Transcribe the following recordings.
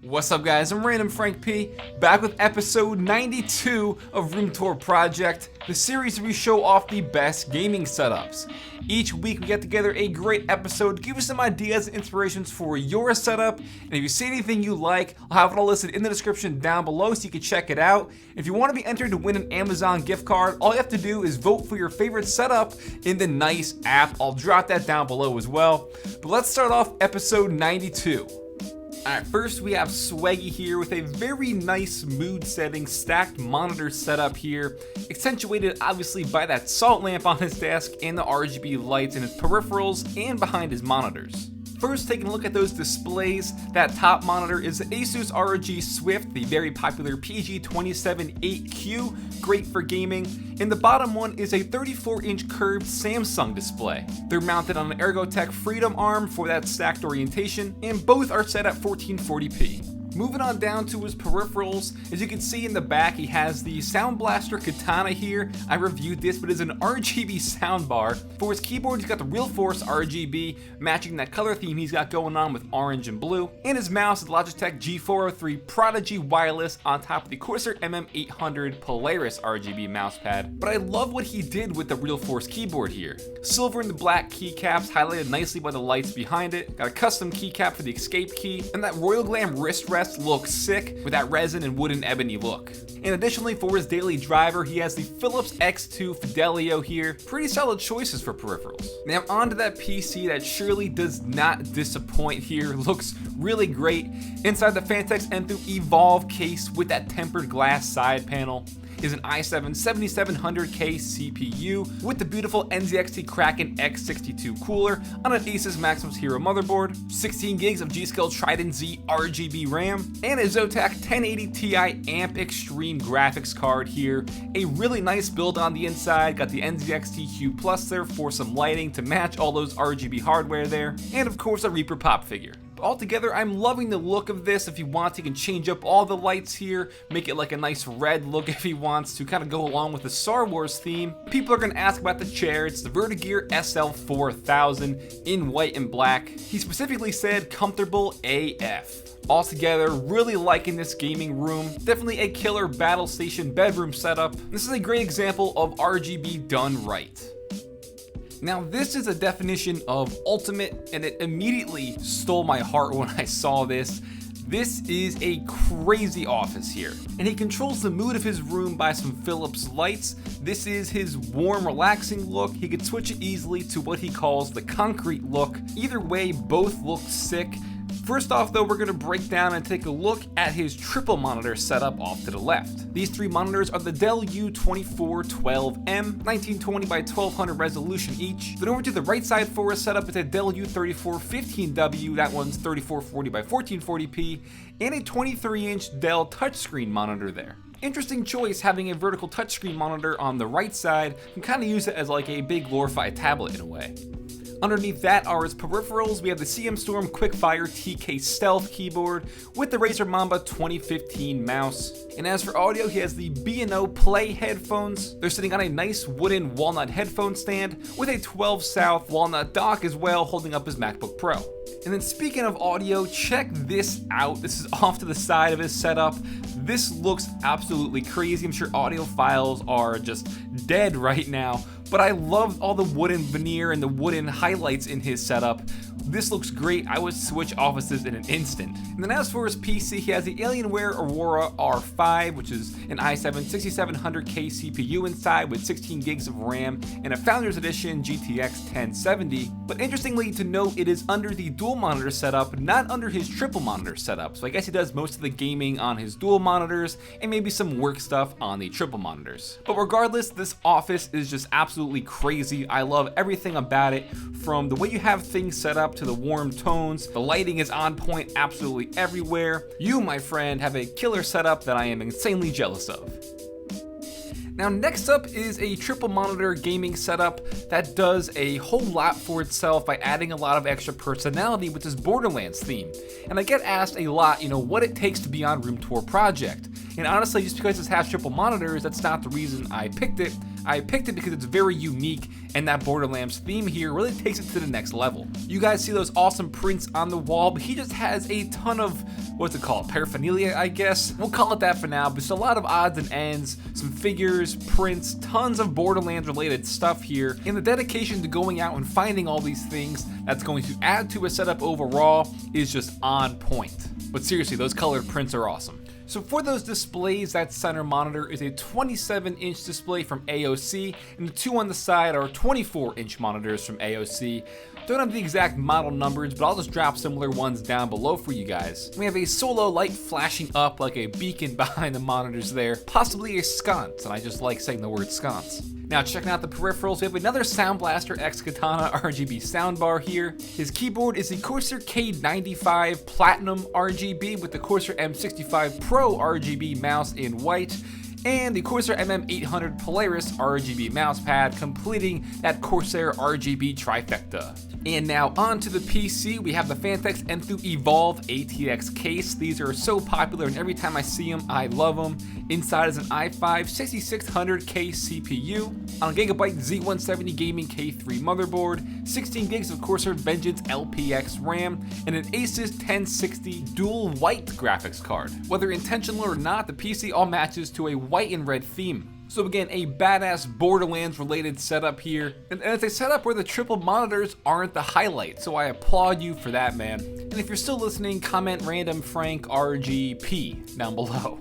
What's up guys, I'm randomfrankp, back with episode 92 of Room Tour Project, the series where we show off the best gaming setups. Each week we get together a great episode to give you some ideas and inspirations for your setup, and if you see anything you like, I'll have it all listed in the description down below so you can check it out. If you want to be entered to win an Amazon gift card, all you have to do is vote for your favorite setup in the Nice app. I'll drop that down below as well. But let's start off episode 92. Alright, first we have Sweggy here with a very nice mood setting stacked monitor setup here, accentuated obviously by that salt lamp on his desk and the RGB lights in his peripherals and behind his monitors. First, taking a look at those displays, that top monitor is the Asus ROG Swift, the very popular PG278Q, great for gaming, and the bottom one is a 34-inch curved Samsung display. They're mounted on an Ergotech Freedom arm for that stacked orientation, and both are set at 1440p. Moving on down to his peripherals, as you can see in the back, he has the Sound Blaster Katana here. I reviewed this, but it's an RGB soundbar. For his keyboard, he's got the Real Force RGB, matching that color theme he's got going on with orange and blue. And his mouse is Logitech G403 Prodigy Wireless on top of the Corsair MM800 Polaris RGB mousepad. But I love what he did with the Real Force keyboard here. Silver and the black keycaps highlighted nicely by the lights behind it. Got a custom keycap for the escape key, and that Royal Glam wrist rest looks sick with that resin and wooden ebony look. And additionally, for his daily driver, he has the Philips X2 Fidelio here. Pretty solid choices for peripherals. Now onto that PC that surely does not disappoint here. Looks really great. Inside the Fantex Enthoo Evolve case with that tempered glass side panel is an i7 7700K CPU with the beautiful NZXT Kraken X62 cooler on an Asus Maximus Hero motherboard, 16 gigs of G.Skill Trident Z RGB RAM, and a Zotac 1080 Ti AMP Extreme graphics card here. A really nice build on the inside, got the NZXT Hue Plus there for some lighting to match all those RGB hardware there, and of course a Reaper pop figure. Altogether, I'm loving the look of this. If he wants, he can change up all the lights here, make it like a nice red look if he wants to kind of go along with the Star Wars theme. People are going to ask about the chair. It's the Vertigear SL4000 in white and black. He specifically said comfortable AF. Altogether, really liking this gaming room. Definitely a killer battle station bedroom setup. This is a great example of RGB done right. Now this is a definition of ultimate, and it immediately stole my heart when I saw this. This is a crazy office here, and he controls the mood of his room by some Philips lights. This is his warm, relaxing look. He could switch it easily to what he calls the concrete look. Either way, both look sick. First off though, we're going to break down and take a look at his triple monitor setup off to the left. These three monitors are the Dell U2412M, 1920 by 1200 resolution each. Then over to the right side for a setup is a Dell U3415W, that one's 3440 by 1440p, and a 23-inch Dell touchscreen monitor there. Interesting choice having a vertical touchscreen monitor on the right side. You can kind of use it as like a big glorified tablet in a way. Underneath that are his peripherals. We have the CM Storm Quickfire TK Stealth keyboard with the Razer Mamba 2015 mouse. And as for audio, he has the B&O Play headphones. They're sitting on a nice wooden walnut headphone stand with a 12 South walnut dock as well, holding up his MacBook Pro. And then speaking of audio, check this out. This is off to the side of his setup. This looks absolutely crazy. I'm sure audiophiles are just dead right now, but I love all the wooden veneer and the wooden highlights in his setup. This looks great. I would switch offices in an instant. And then as for his PC, he has the Alienware Aurora R5, which is an i7 6700K CPU inside with 16 gigs of RAM and a Founders Edition GTX 1070. But interestingly to note, it is under the dual monitor setup, not under his triple monitor setup. So I guess he does most of the gaming on his dual monitors and maybe some work stuff on the triple monitors. But regardless, this office is just absolutely crazy. I love everything about it, from the way you have things set up to the warm tones. The lighting is on point absolutely everywhere. You, my friend, have a killer setup that I am insanely jealous of. Now next up is a triple monitor gaming setup that does a whole lot for itself by adding a lot of extra personality with this Borderlands theme. And I get asked a lot, what it takes to be on Room Tour Project. And honestly, just because this has triple monitors, that's not the reason I picked it. I picked it because it's very unique, and that Borderlands theme here really takes it to the next level. You guys see those awesome prints on the wall, but he just has a ton of, what's it called, paraphernalia, I guess? We'll call it that for now, but just a lot of odds and ends, some figures, prints, tons of Borderlands related stuff here, and the dedication to going out and finding all these things that's going to add to a setup overall is just on point. But seriously, those colored prints are awesome. So for those displays, that center monitor is a 27-inch display from AOC, and the two on the side are 24-inch monitors from AOC. Don't have the exact model numbers, but I'll just drop similar ones down below for you guys. We have a solo light flashing up like a beacon behind the monitors there, possibly a sconce, and I just like saying the word sconce. Now checking out the peripherals, we have another Sound Blaster X Katana RGB soundbar here. His keyboard is the Corsair K95 Platinum RGB with the Corsair M65 Pro RGB mouse in white, and the Corsair MM800 Polaris RGB mousepad, completing that Corsair RGB trifecta. And now onto the PC, we have the Fantex Enthoo Evolve ATX case. These are so popular, and every time I see them, I love them. Inside is an i5 6600K CPU, on a Gigabyte Z170 Gaming K3 motherboard, 16 gigs of Corsair Vengeance LPX RAM, and an Asus 1060 dual white graphics card. Whether intentional or not, the PC all matches to a white and red theme. So again, a badass Borderlands related setup here, and it's a setup where the triple monitors aren't the highlight, so I applaud you for that, man. And if you're still listening, comment randomfrankp down below.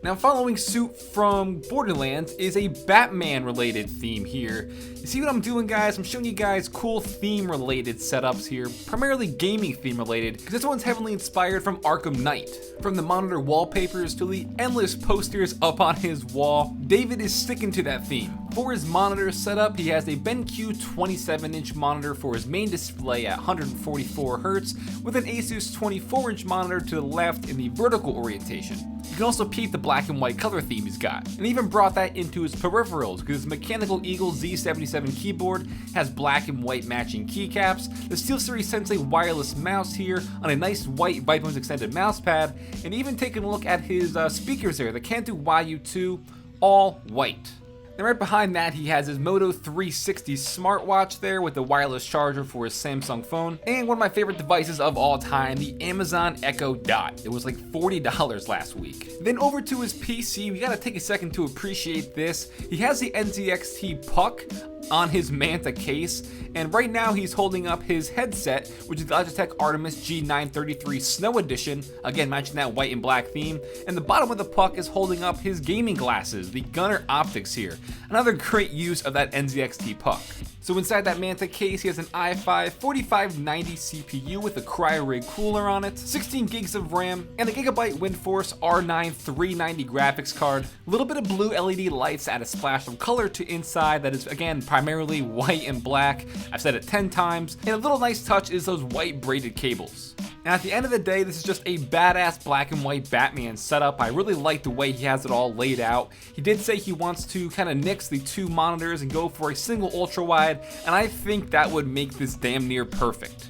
Now following suit from Borderlands is a Batman related theme here. You see what I'm doing, guys? I'm showing you guys cool theme related setups here, primarily gaming theme related, because this one's heavily inspired from Arkham Knight. From the monitor wallpapers to the endless posters up on his wall, David is sticking to that theme. For his monitor setup, he has a BenQ 27-inch monitor for his main display at 144Hz, with an Asus 24-inch monitor to the left in the vertical orientation. You can also peep the black and white color theme he's got, and even brought that into his peripherals, because his Mechanical Eagle Z77 keyboard has black and white matching keycaps, the SteelSeries Sensei wireless mouse here on a nice white Vipers extended mousepad, and even taking a look at his speakers there, the Cantu YU2, all white. And right behind that, he has his Moto 360 smartwatch there with the wireless charger for his Samsung phone, and one of my favorite devices of all time, the Amazon Echo Dot. It was like $40 last week. Then over to his PC, we gotta take a second to appreciate this. He has the NZXT Puck on his Manta case, and right now he's holding up his headset, which is the Logitech Artemis G933 Snow Edition, again matching that white and black theme, and the bottom of the Puck is holding up his gaming glasses, the Gunner Optics here, another great use of that NZXT Puck. So inside that Manta case, he has an i5 4590 CPU with a CryoRig cooler on it, 16 gigs of RAM, and a Gigabyte WindForce R9 390 graphics card. A little bit of blue LED lights add a splash of color to inside that is, again, primarily white and black. I've said it 10 times. And a little nice touch is those white braided cables. And at the end of the day, this is just a badass black and white Batman setup. I really like the way he has it all laid out. He did say he wants to kind of nix the two monitors and go for a single ultra wide, and I think that would make this damn near perfect.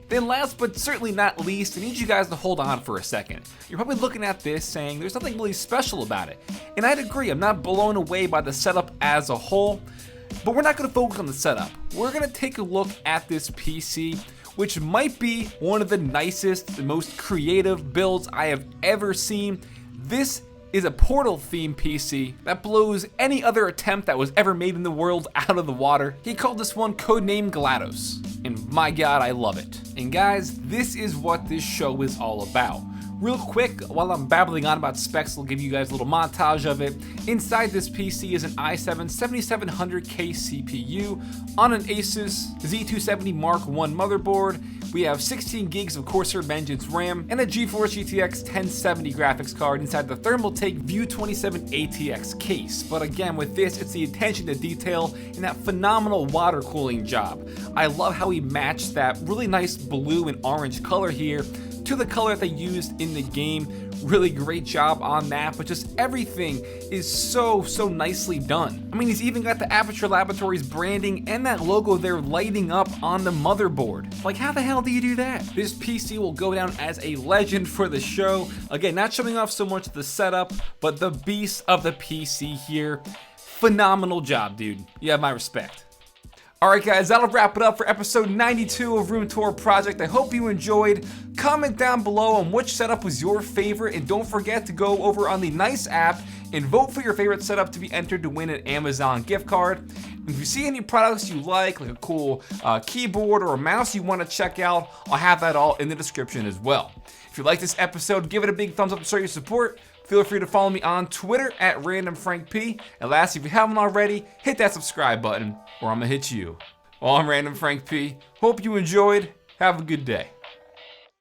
Then last but certainly not least, I need you guys to hold on for a second. You're probably looking at this saying there's nothing really special about it. And I'd agree, I'm not blown away by the setup as a whole, but we're not gonna focus on the setup. We're gonna take a look at this PC, which might be one of the nicest, the most creative builds I have ever seen. This is a Portal themed PC that blows any other attempt that was ever made in the world out of the water. He called this one codename GLaDOS, and my god, I love it. And guys, this is what this show is all about. Real quick, while I'm babbling on about specs, I'll give you guys a little montage of it. Inside this PC is an i7 7700K CPU on an Asus Z270 Mark I motherboard. We have 16 gigs of Corsair Vengeance RAM and a GeForce GTX 1070 graphics card inside the Thermaltake View 27 ATX case. But again, with this, it's the attention to detail and that phenomenal water cooling job. I love how he matched that really nice blue and orange color here to the color that they used in the game. Really great job on that, but just everything is so nicely done. I mean, he's even got the Aperture Laboratories branding and that logo there lighting up on the motherboard. Like, how the hell do you do that? This PC will go down as a legend for the show. Again, not showing off so much the setup, but the beast of the PC here. phenomenal job, dude. You have my respect. Alright guys, that'll wrap it up for episode 92 of Room Tour Project. I hope you enjoyed. Comment down below on which setup was your favorite, and don't forget to go over on the Nice app and vote for your favorite setup to be entered to win an Amazon gift card. And if you see any products you like a cool keyboard or a mouse you want to check out, I'll have that all in the description as well. If you like this episode, give it a big thumbs up to show your support. Feel free to follow me on Twitter at randomfrankp. And lastly, if you haven't already, hit that subscribe button or I'm gonna hit you. Well, I'm Random Frank P. Hope you enjoyed. Have a good day.